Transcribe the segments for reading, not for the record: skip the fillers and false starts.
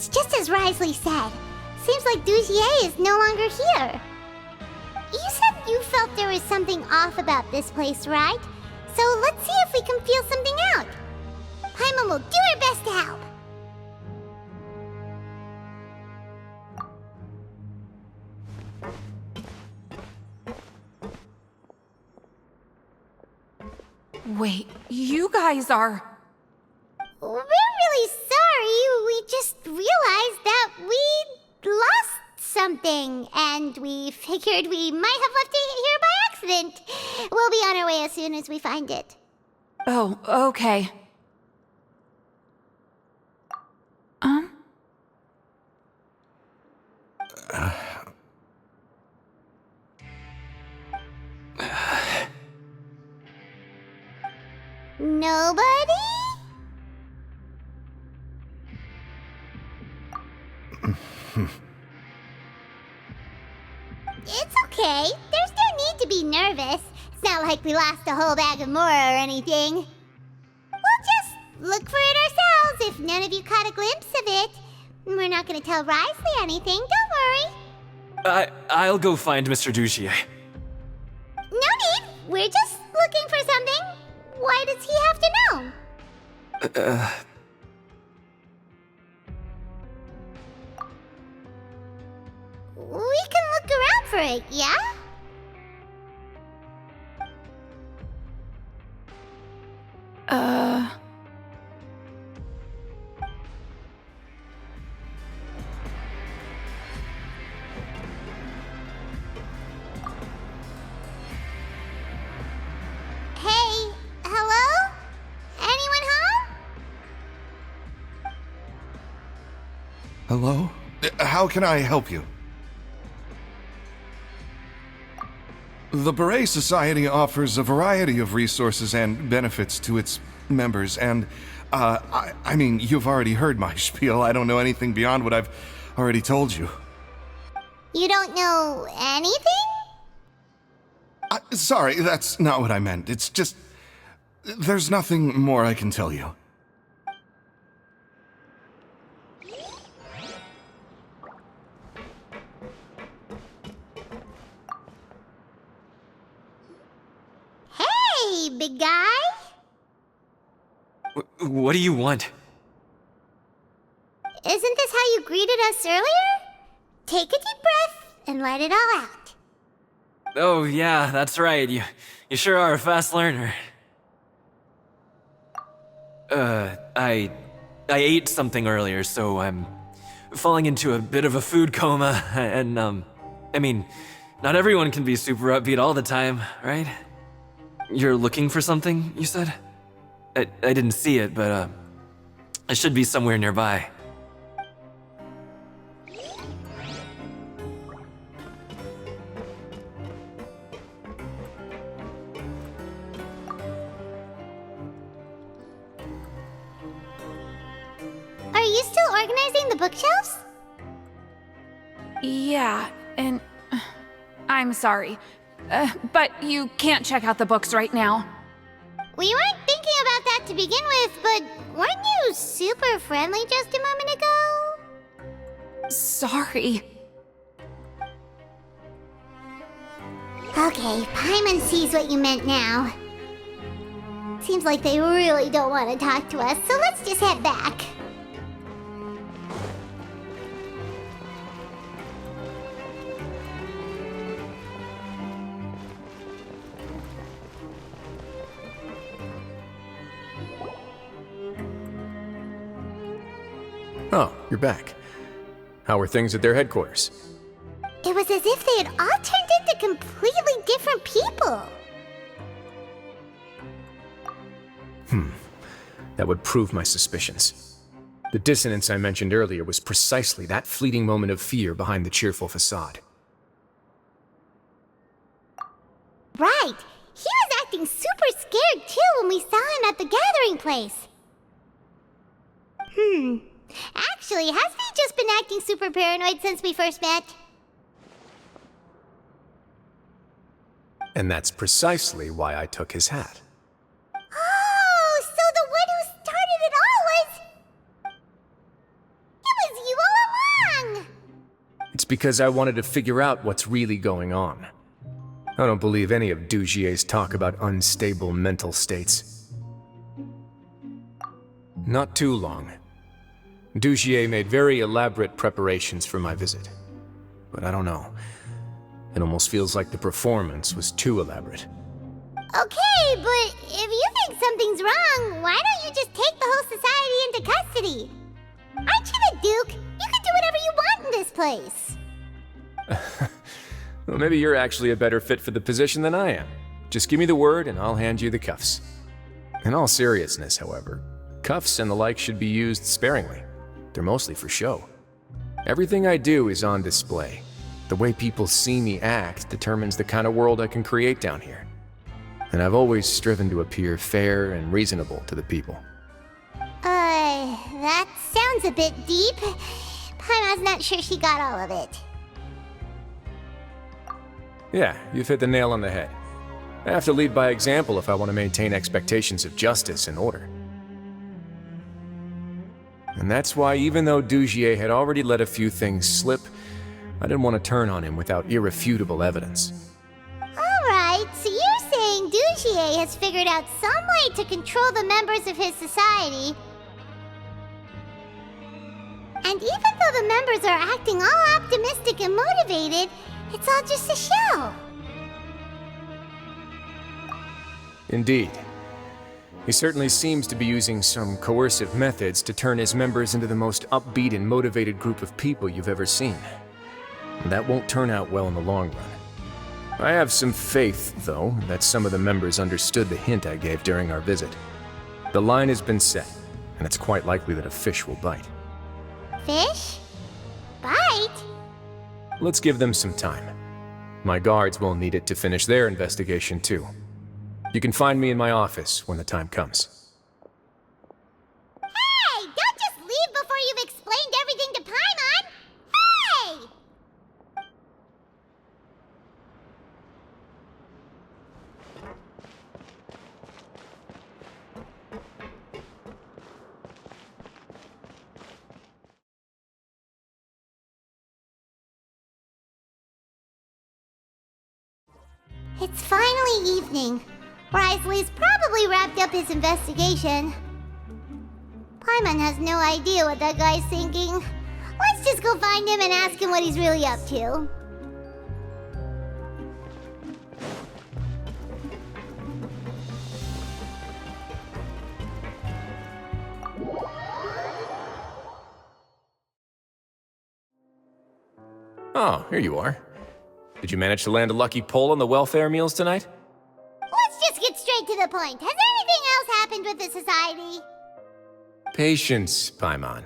It's just as Wriothesley said. Seems like Dugier is no longer here. You said you felt there was something off about this place, right? So let's see if we can feel something out. Paimon will do her best to help. Wait, you guys are... We're really sorry. We just realized that we lost something, and we figured we might have left it here by accident. We'll be on our way as soon as we find it. Oh, okay. Nobody? It's okay. There's no need to be nervous. It's not like we lost a whole bag of Mora or anything. We'll just look for it ourselves if none of you caught a glimpse of it. We're not gonna tell Wriothesley anything, don't worry. I'll go find Mr. Dugier. No need. We're just looking for something. Why does he have to know? We can look around for it, yeah? Hey, hello? Anyone home? Hello? How can I help you? The Beret Society offers a variety of resources and benefits to its members, and, I mean, you've already heard my spiel. I don't know anything beyond what I've already told you. You don't know anything? Sorry, that's not what I meant. It's just... there's nothing more I can tell you. Hey, big guy? What do you want? Isn't this how you greeted us earlier? Take a deep breath and let it all out. Oh, yeah, that's right. You sure are a fast learner. I ate something earlier, so I'm falling into a bit of a food coma, and, I mean, not everyone can be super upbeat all the time, right? You're looking for something, you said? I didn't see it, but, it should be somewhere nearby. Are you still organizing the bookshelves? Yeah, and... I'm sorry. But you can't check out the books right now. We weren't thinking about that to begin with, but weren't you super friendly just a moment ago? Sorry. Okay, Paimon sees what you meant now. Seems like they really don't want to talk to us, so let's just head back. Oh, you're back. How were things at their headquarters? It was as if they had all turned into completely different people. That would prove my suspicions. The dissonance I mentioned earlier was precisely that fleeting moment of fear behind the cheerful facade. Right. He was acting super scared too when we saw him at the gathering place. Actually, hasn't he just been acting super paranoid since we first met? And that's precisely why I took his hat. Oh, so the one who started it all was... It was you because I wanted to figure out what's really going on. I don't believe any of Dugier's talk about unstable mental states. Not too long. Dugier made very elaborate preparations for my visit. But I don't know. It almost feels like the performance was too elaborate. Okay, but if you think something's wrong, why don't you just take the whole society into custody? Aren't you the Duke? You can do whatever you want in this place. Well, maybe you're actually a better fit for the position than I am. Just give me the word and I'll hand you the cuffs. In all seriousness, however, cuffs and the like should be used sparingly. They're mostly for show. Everything I do is on display. The way people see me act determines the kind of world I can create down here. And I've always striven to appear fair and reasonable to the people. That sounds a bit deep. Paimon's not sure she got all of it. Yeah, you've hit the nail on the head. I have to lead by example if I want to maintain expectations of justice and order. And that's why, even though Dugier had already let a few things slip, I didn't want to turn on him without irrefutable evidence. Alright, so you're saying Dugier has figured out some way to control the members of his society. And even though the members are acting all optimistic and motivated, it's all just a show. Indeed. He certainly seems to be using some coercive methods to turn his members into the most upbeat and motivated group of people you've ever seen. And that won't turn out well in the long run. I have some faith, though, that some of the members understood the hint I gave during our visit. The line has been set, and it's quite likely that a fish will bite. Fish? Bite? Let's give them some time. My guards will need it to finish their investigation, too. You can find me in my office when the time comes. Hey! Don't just leave before you've explained everything to Paimon! Hey! It's finally evening. Wriothesley's probably wrapped up his investigation. Paimon has no idea what that guy's thinking. Let's just go find him and ask him what he's really up to. Oh, here you are. Did you manage to land a lucky pull on the welfare meals tonight? Let's just get straight to the point. Has anything else happened with the society? Patience, Paimon.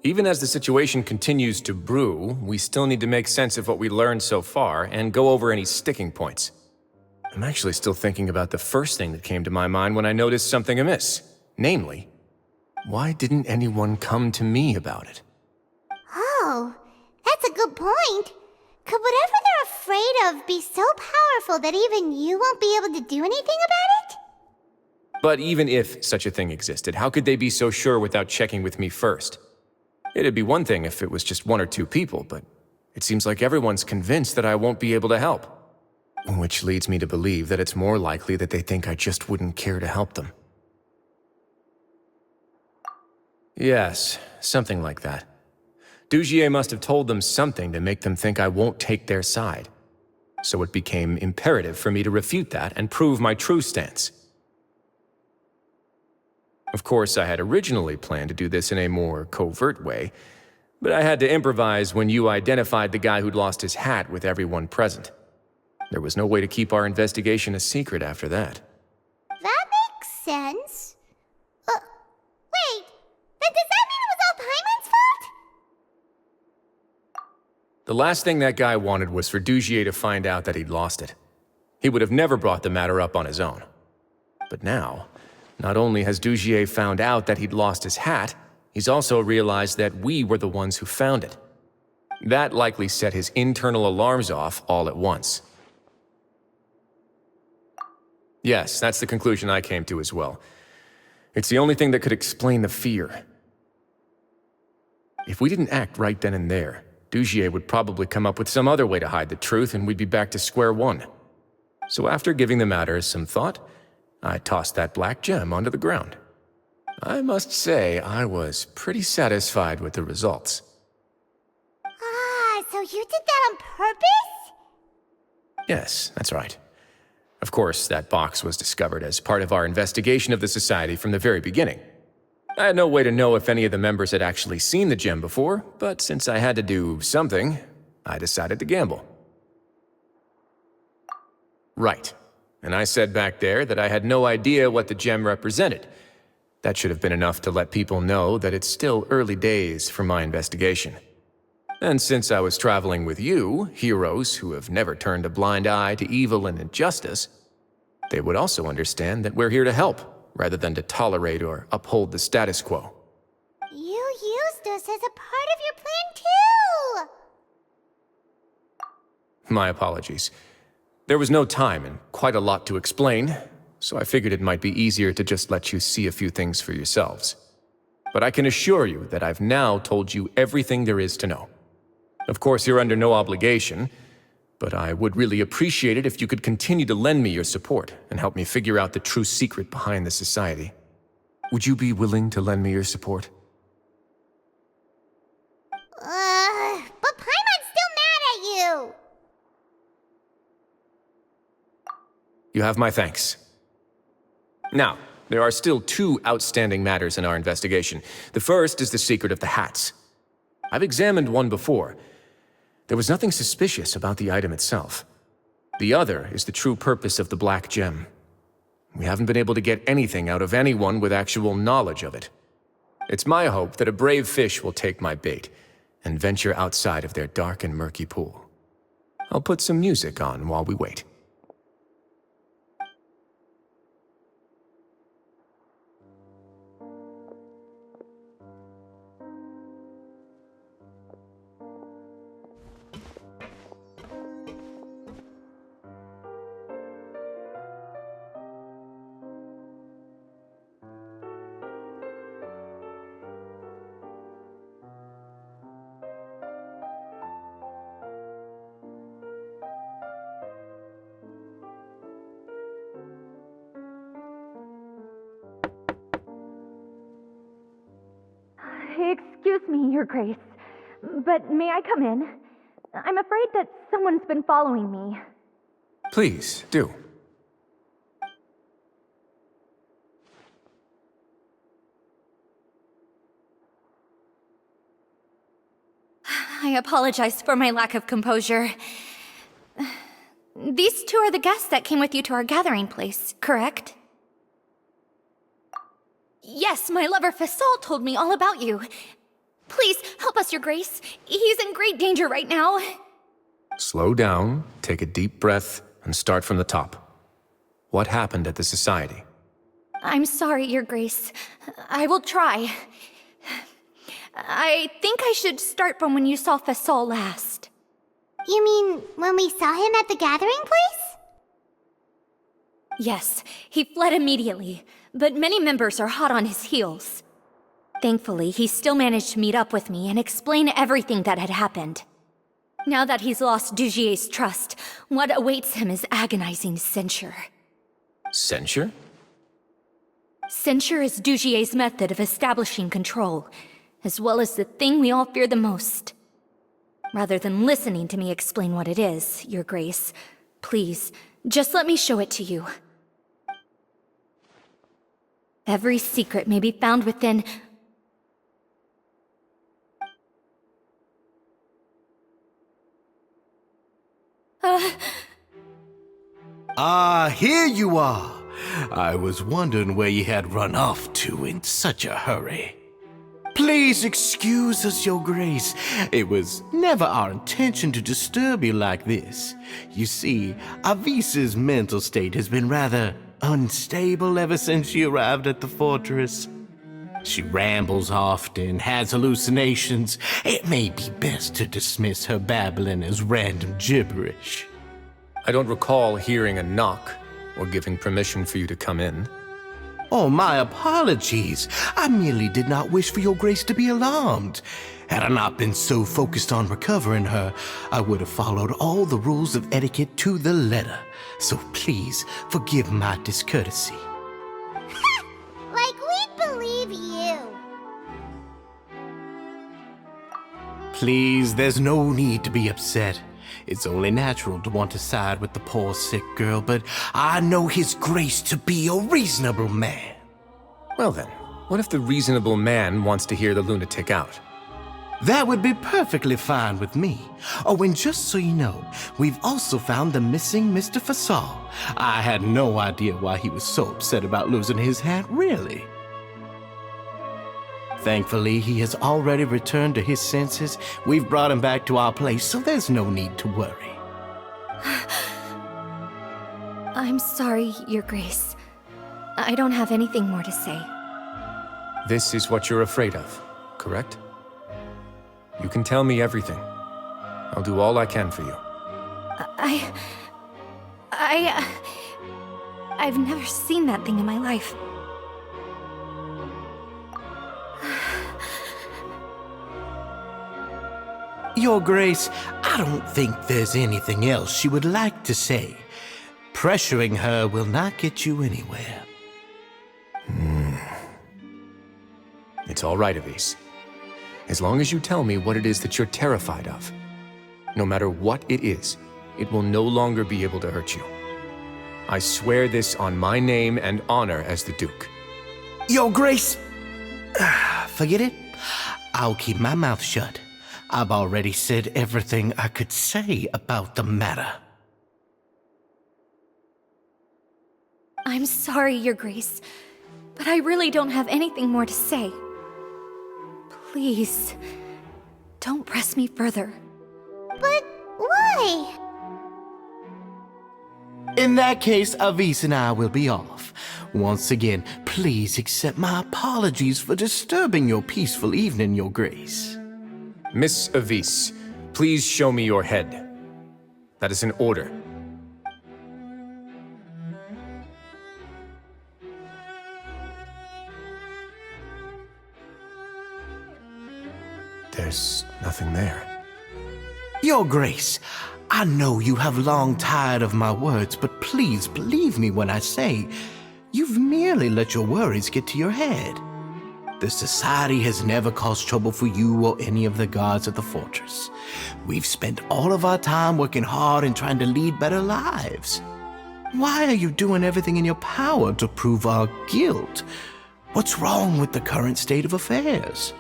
Even as the situation continues to brew, we still need to make sense of what we learned so far and go over any sticking points. I'm actually still thinking about the first thing that came to my mind when I noticed something amiss. Namely, why didn't anyone come to me about it? Oh, that's a good point. Could whatever they're afraid of be so powerful that even you won't be able to do anything about it? But even if such a thing existed, how could they be so sure without checking with me first? It'd be one thing if it was just one or two people, but it seems like everyone's convinced that I won't be able to help. Which leads me to believe that it's more likely that they think I just wouldn't care to help them. Yes, something like that. Dugier must have told them something to make them think I won't take their side. So it became imperative for me to refute that and prove my true stance. Of course, I had originally planned to do this in a more covert way, but I had to improvise when you identified the guy who'd lost his hat with everyone present. There was no way to keep our investigation a secret after that. That makes sense. Wait, then does that mean it was all Paimon's fault? The last thing that guy wanted was for Dugier to find out that he'd lost it. He would have never brought the matter up on his own. But now, not only has Dugier found out that he'd lost his hat, he's also realized that we were the ones who found it. That likely set his internal alarms off all at once. Yes, that's the conclusion I came to as well. It's the only thing that could explain the fear. If we didn't act right then and there, Dugier would probably come up with some other way to hide the truth and we'd be back to square one. So after giving the matter some thought, I tossed that black gem onto the ground. I must say, I was pretty satisfied with the results. Ah, so you did that on purpose? Yes, that's right. Of course, that box was discovered as part of our investigation of the Society from the very beginning. I had no way to know if any of the members had actually seen the gem before, but since I had to do something, I decided to gamble. Right. And I said back there that I had no idea what the gem represented. That should have been enough to let people know that it's still early days for my investigation. And since I was traveling with you, heroes who have never turned a blind eye to evil and injustice, they would also understand that we're here to help, rather than to tolerate or uphold the status quo. You used us as a part of your plan too! My apologies. There was no time and quite a lot to explain, so I figured it might be easier to just let you see a few things for yourselves. But I can assure you that I've now told you everything there is to know. Of course, you're under no obligation, but I would really appreciate it if you could continue to lend me your support and help me figure out the true secret behind the Society. Would you be willing to lend me your support? But Paimon's still mad at you! You have my thanks. Now, there are still two outstanding matters in our investigation. The first is the secret of the hats. I've examined one before. There was nothing suspicious about the item itself. The other is the true purpose of the black gem. We haven't been able to get anything out of anyone with actual knowledge of it. It's my hope that a brave fish will take my bait and venture outside of their dark and murky pool. I'll put some music on while we wait. Excuse me, Your Grace, but may I come in? I'm afraid that someone's been following me. Please, do. I apologize for my lack of composure. These two are the guests that came with you to our gathering place, correct? Yes, my lover Fasol told me all about you. Please, help us, Your Grace. He's in great danger right now. Slow down, take a deep breath, and start from the top. What happened at the Society? I'm sorry, Your Grace. I will try. I think I should start from when you saw Fasol last. You mean when we saw him at the gathering place? Yes, he fled immediately, but many members are hot on his heels. Thankfully, he still managed to meet up with me and explain everything that had happened. Now that he's lost Dugier's trust, what awaits him is agonizing censure. Censure? Censure is Dugier's method of establishing control, as well as the thing we all fear the most. Rather than listening to me explain what it is, Your Grace, please, just let me show it to you. Every secret may be found within... Here you are. I was wondering where you had run off to in such a hurry. Please excuse us, Your Grace. It was never our intention to disturb you like this. You see, Avisa's mental state has been rather unstable ever since she arrived at the fortress. She rambles often, has hallucinations. It may be best to dismiss her babbling as random gibberish. I don't recall hearing a knock or giving permission for you to come in. Oh, my apologies. I merely did not wish for your grace to be alarmed. Had I not been so focused on recovering her, I would have followed all the rules of etiquette to the letter. So please forgive my discourtesy. Like we'd believe you. Please, there's no need to be upset. It's only natural to want to side with the poor sick girl, but I know his grace to be a reasonable man. Well then, what if the reasonable man wants to hear the lunatic out? That would be perfectly fine with me. Oh, and just so you know, we've also found the missing Mr. Fasal. I had no idea why he was so upset about losing his hat, really. Thankfully, he has already returned to his senses. We've brought him back to our place, so there's no need to worry. I'm sorry, Your Grace. I don't have anything more to say. This is what you're afraid of, correct? You can tell me everything. I'll do all I can for you. I've never seen that thing in my life. Your Grace, I don't think there's anything else she would like to say. Pressuring her will not get you anywhere. It's all right, Avis. As long as you tell me what it is that you're terrified of. No matter what it is, it will no longer be able to hurt you. I swear this on my name and honor as the Duke. Your Grace! Forget it. I'll keep my mouth shut. I've already said everything I could say about the matter. I'm sorry, Your Grace, but I really don't have anything more to say. Please, don't press me further. But why? In that case, Avis and I will be off. Once again, please accept my apologies for disturbing your peaceful evening, Your Grace. Miss Avis, please show me your head. That is an order. There's nothing there. Your Grace, I know you have long tired of my words, but please believe me when I say you've merely let your worries get to your head. The Society has never caused trouble for you or any of the guards at the fortress. We've spent all of our time working hard and trying to lead better lives. Why are you doing everything in your power to prove our guilt? What's wrong with the current state of affairs?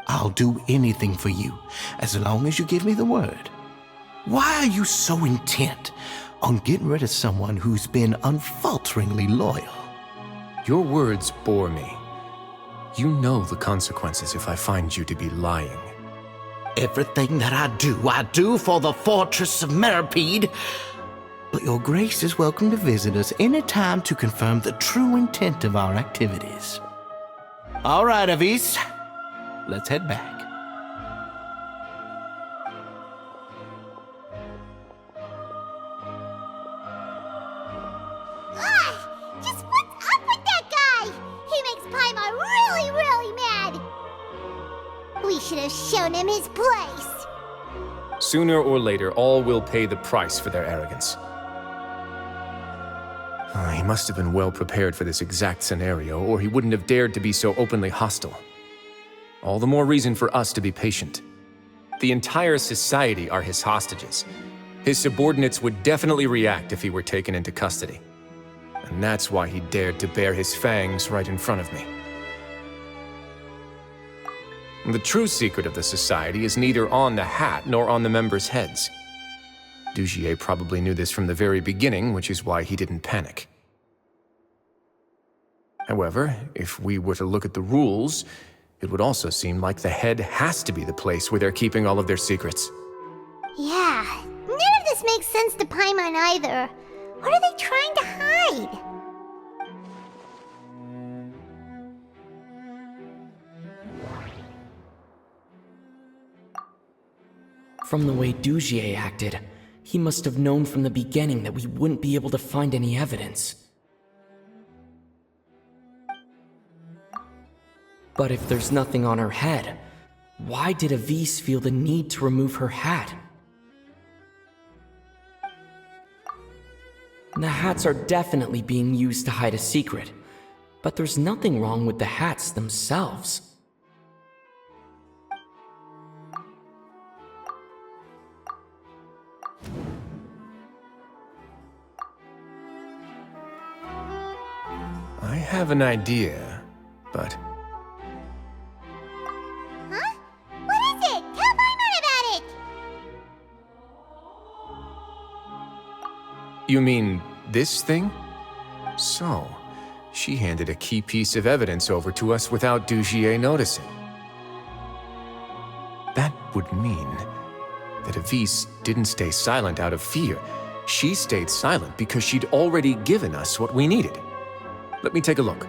I'll do anything for you, as long as you give me the word. Why are you so intent on getting rid of someone who's been unfalteringly loyal? Your words bore me. You know the consequences if I find you to be lying. Everything that I do for the Fortress of Meripede. But Your Grace is welcome to visit us any time to confirm the true intent of our activities. All right, Avis. Let's head back. Just what's up with that guy? He makes Paimon really, really mad. We should have shown him his place. Sooner or later, all will pay the price for their arrogance. He must have been well prepared for this exact scenario, or he wouldn't have dared to be so openly hostile. All the more reason for us to be patient. The entire society are his hostages. His subordinates would definitely react if he were taken into custody. And that's why he dared to bare his fangs right in front of me. The true secret of the society is neither on the hat nor on the members' heads. Dugier probably knew this from the very beginning, which is why he didn't panic. However, if we were to look at the rules, it would also seem like the head has to be the place where they're keeping all of their secrets. Yeah, none of this makes sense to Paimon either. What are they trying to hide? From the way Dugier acted, he must have known from the beginning that we wouldn't be able to find any evidence. But if there's nothing on her head, why did Avise feel the need to remove her hat? The hats are definitely being used to hide a secret, but there's nothing wrong with the hats themselves. I have an idea, but... Huh? What is it? Tell Paimon about it! You mean this thing? So, she handed a key piece of evidence over to us without Dugier noticing. That would mean that Avise didn't stay silent out of fear. She stayed silent because she'd already given us what we needed. Let me take a look.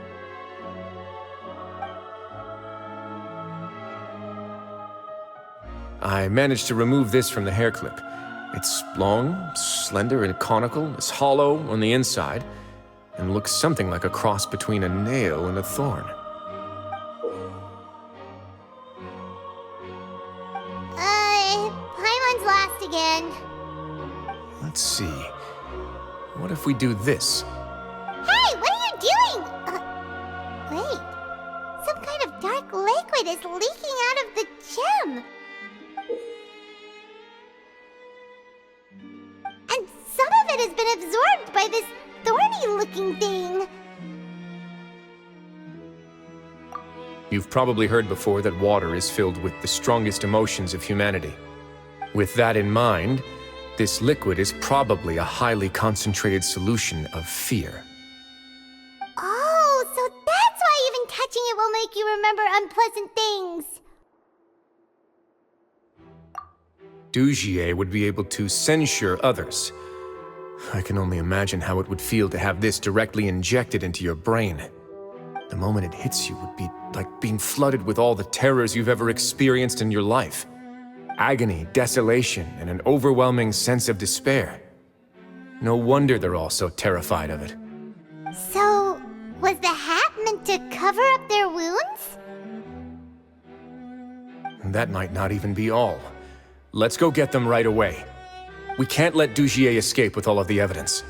I managed to remove this from the hair clip. It's long, slender, and conical. It's hollow on the inside, and looks something like a cross between a nail and a thorn. Paimon's lost again. Let's see. What if we do this? Hey, what are you doing? Wait. Some kind of dark liquid is leaking out of the gem. And some of it has been absorbed by this thorny-looking thing. You've probably heard before that water is filled with the strongest emotions of humanity. With that in mind, this liquid is probably a highly concentrated solution of fear. Oh, so that's why even touching it will make you remember unpleasant things. Dugier would be able to censure others. I can only imagine how it would feel to have this directly injected into your brain. The moment it hits you would be like being flooded with all the terrors you've ever experienced in your life. Agony, desolation, and an overwhelming sense of despair. No wonder they're all so terrified of it. So, was the hat meant to cover up their wounds? That might not even be all. Let's go get them right away. We can't let Dugier escape with all of the evidence.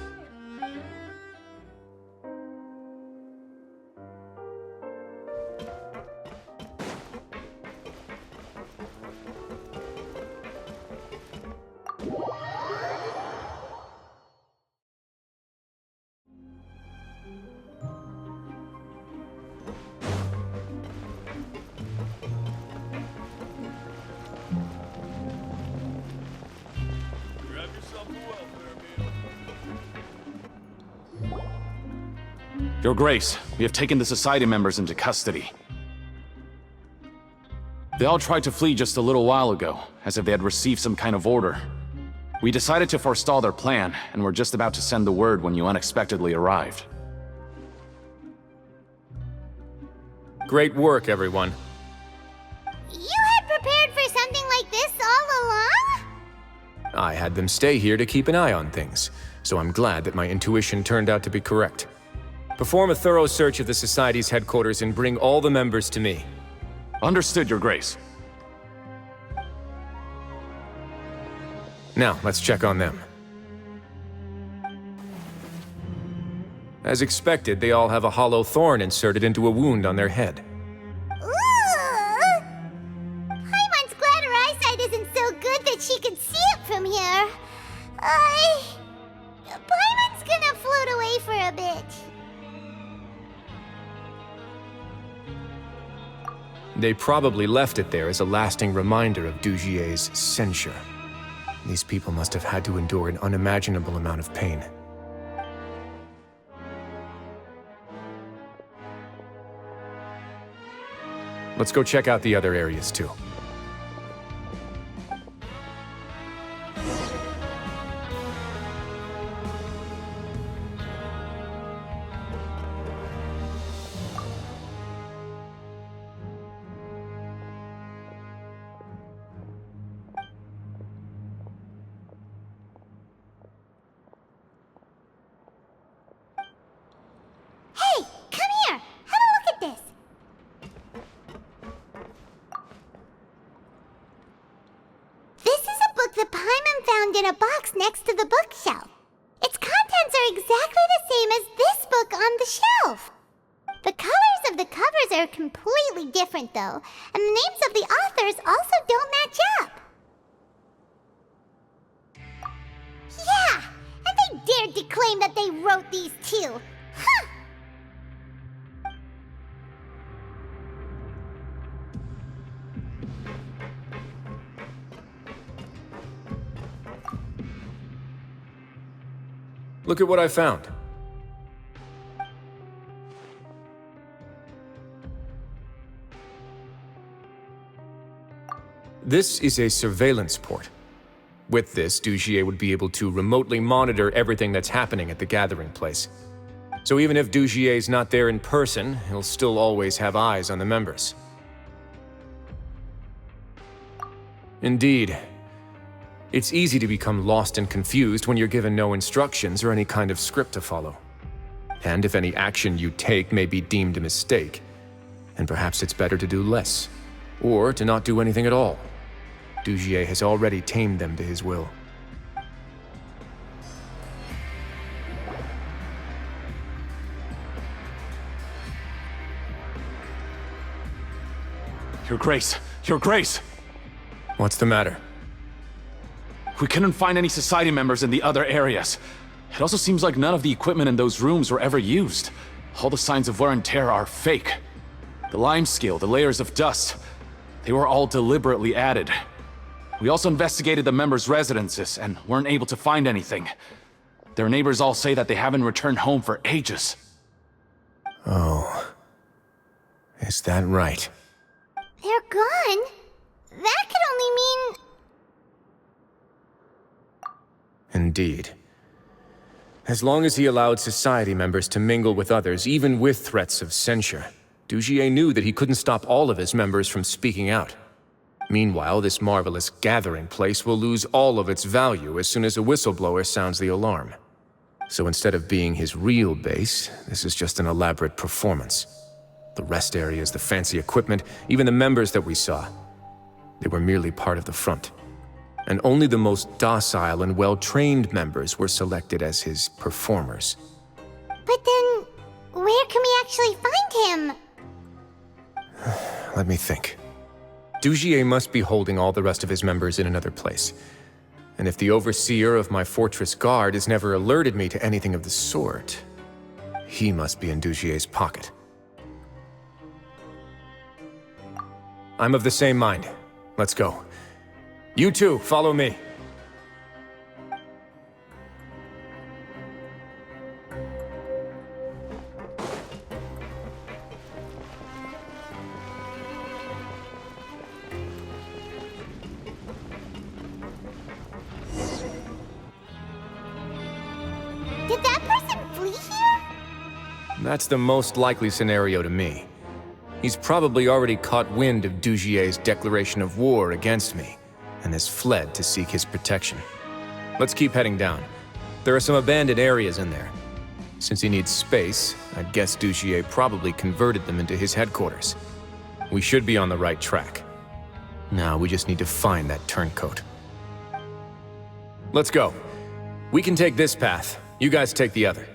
Your Grace, we have taken the Society members into custody. They all tried to flee just a little while ago, as if they had received some kind of order. We decided to forestall their plan, and were just about to send the word when you unexpectedly arrived. Great work, everyone. You had prepared for something like this all along? I had them stay here to keep an eye on things, so I'm glad that my intuition turned out to be correct. Perform a thorough search of the Society's headquarters and bring all the members to me. Understood, Your Grace. Now, let's check on them. As expected, they all have a hollow thorn inserted into a wound on their head. Ooh! Paimon's glad her eyesight isn't so good that she can see it from here. Paimon's gonna float away for a bit. They probably left it there as a lasting reminder of Dugier's censure. These people must have had to endure an unimaginable amount of pain. Let's go check out the other areas too. Hey, come here. Have a look at this. in a box next to the bookshelf. Its contents are exactly the same as this book on the shelf. The colors of the covers are completely different, though, and the names of the authors also don't match up. Yeah, and they dared to claim that they wrote these too. Huh! Look at what I found. This is a surveillance port. With this, Dugier would be able to remotely monitor everything that's happening at the gathering place. So even if Dugier's not there in person, he'll still always have eyes on the members. Indeed. It's easy to become lost and confused when you're given no instructions or any kind of script to follow. And if any action you take may be deemed a mistake, then perhaps it's better to do less, or to not do anything at all. Dugier has already tamed them to his will. Your Grace! Your Grace! What's the matter? We couldn't find any Society members in the other areas. It also seems like none of the equipment in those rooms were ever used. All the signs of wear and tear are fake. The lime scale, the layers of dust, they were all deliberately added. We also investigated the members' residences and weren't able to find anything. Their neighbors all say that they haven't returned home for ages. Oh. Is that right? They're gone? That could only mean... Indeed. As long as he allowed Society members to mingle with others, even with threats of censure, Dugier knew that he couldn't stop all of his members from speaking out. Meanwhile, this marvelous gathering place will lose all of its value as soon as a whistleblower sounds the alarm. So instead of being his real base, this is just an elaborate performance. The rest areas, the fancy equipment, even the members that we saw, they were merely part of the front. And only the most docile and well-trained members were selected as his performers. But then, where can we actually find him? Let me think. Dugier must be holding all the rest of his members in another place. And if the overseer of my fortress guard has never alerted me to anything of the sort, he must be in Dugier's pocket. I'm of the same mind. Let's go. You two, follow me. Did that person flee here? That's the most likely scenario to me. He's probably already caught wind of Dugier's declaration of war against me, and has fled to seek his protection. Let's keep heading down. There are some abandoned areas in there. Since he needs space, I'd guess Dugier probably converted them into his headquarters. We should be on the right track. Now we just need to find that turncoat. Let's go. We can take this path. You guys take the other.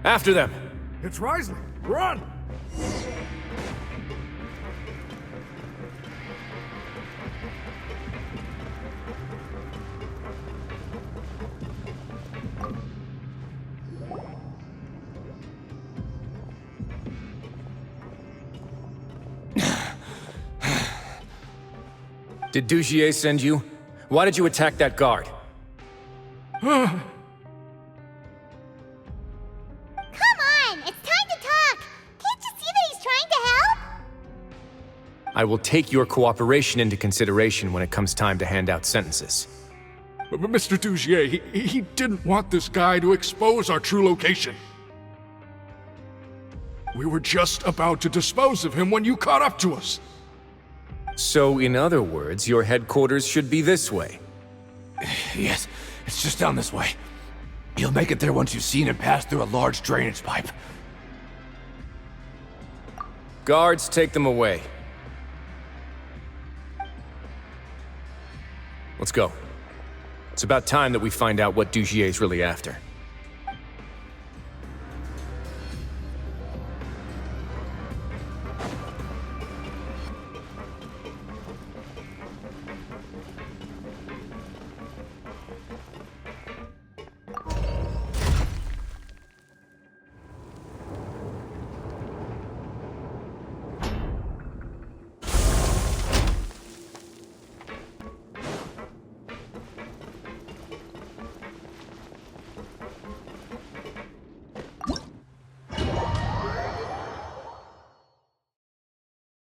After them! It's Wriothesley! Run! Did Dugier send you? Why did you attack that guard? I will take your cooperation into consideration when it comes time to hand out sentences. But Mr. Dugier, he didn't want this guy to expose our true location. We were just about to dispose of him when you caught up to us. So, in other words, your headquarters should be this way. Yes, it's just down this way. You'll make it there once you've seen him pass through a large drainage pipe. Guards, take them away. Let's go. It's about time that we find out what Dugier's really after.